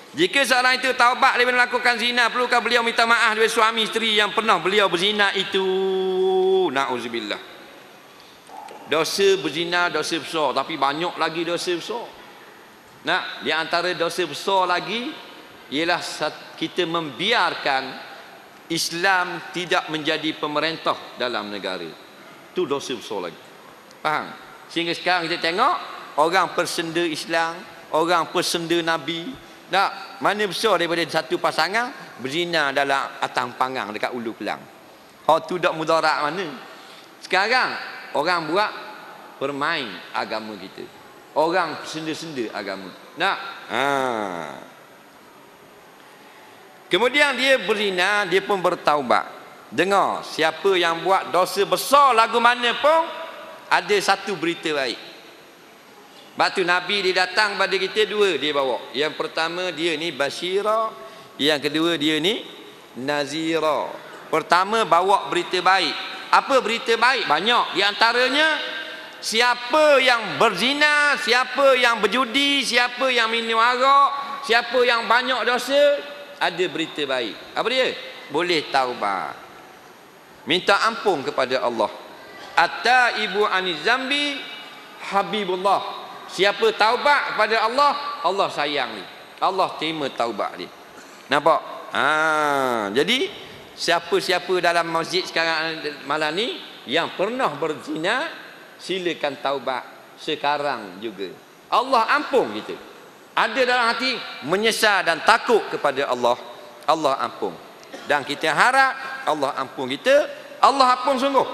Jika seorang itu taubat daripada melakukan zina, perlukah beliau minta maaf dari suami isteri yang pernah beliau berzina itu? Na'udzubillah. Dosa berzina dosa besar, tapi banyak lagi dosa besar. Nah, di antara dosa besar lagi ialah kita membiarkan Islam tidak menjadi pemerintah dalam negara. Itu dosa besar lagi. Faham? Sehingga sekarang kita tengok orang persenda Islam, orang persenda Nabi. Tak, mana besar daripada satu pasangan berzina dalam atang panggang dekat Ulu Kelang. Hak tu dak mudarat mana? Sekarang orang buat permain agama kita. Orang senda-senda agama. Nak? Kemudian dia berzina, dia pun bertaubat. Dengar, siapa yang buat dosa besar lagu mana pun ada satu berita baik. Batu Nabi dia datang pada kita dua dia bawa. Yang pertama dia ni Basyira, yang kedua dia ni Nazira. Pertama bawa berita baik. Apa berita baik? Banyak. Di antaranya siapa yang berzina, siapa yang berjudi, siapa yang minum arak, siapa yang banyak dosa, ada berita baik. Apa dia? Boleh taubat. Minta ampun kepada Allah. At-taibu aniz zambi habibullah. Siapa taubat kepada Allah, Allah sayang dia. Allah terima taubat dia. Nampak? Jadi siapa-siapa dalam masjid sekarang malam ni yang pernah berzina, silakan taubat sekarang juga. Allah ampun kita. Ada dalam hati menyesal dan takut kepada Allah, Allah ampun. Dan kita harap Allah ampun kita, Allah ampun sungguh.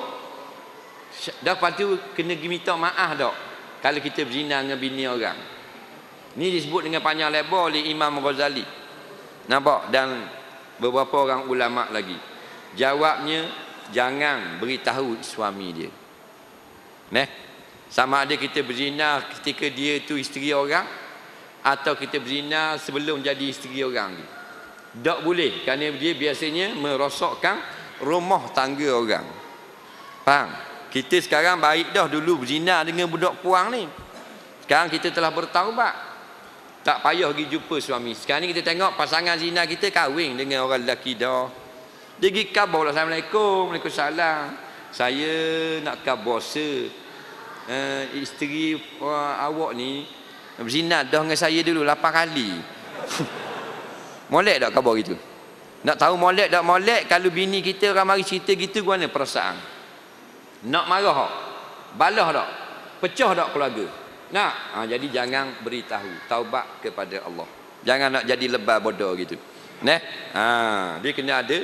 Dah lepas tu kena minta maaf dak kalau kita berzina dengan bini orang. Ni disebut dengan panjang lebar oleh Imam Ghazali. Nampak? Dan beberapa orang ulama lagi. Jawabnya, jangan beritahu suami dia. Sama ada kita berzina ketika dia tu isteri orang, atau kita berzina sebelum jadi isteri orang dia. Tak boleh, kerana dia biasanya merosakkan rumah tangga orang. Faham? Kita sekarang baik dah, dulu berzina dengan budak puang ni. Sekarang kita telah bertaubat. Tak payah pergi jumpa suami. Sekarang ni kita tengok pasangan zina kita kahwin dengan orang lelaki dah. Dia pergi khabar, Assalamualaikum, Waalaikumsalam. Saya nak khabar isteri awak ni berzina dah dengan saya dulu 8 kali. Molek tak khabar gitu? Nak tahu molek tak molek? Kalau bini kita orang mari cerita gitu, gimana perasaan? Nak marah tak? Balah tak? Pecah tak keluarga? Nak? Jadi jangan beritahu. Taubat kepada Allah. Jangan nak jadi lebah bodoh gitu. Dia kena ada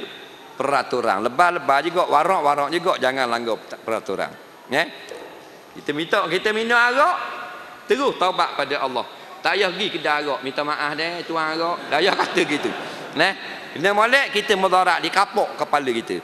peraturan. Lebah-lebah juga, warak-warak juga, jangan langgar peraturan. Kita minum arak, terus taubat pada Allah. Tak payah pergi kedai arak, minta maaf deh tuan arak. Tak payah kata gitu. Kena molek kita mudarat, dikapok kepala kita.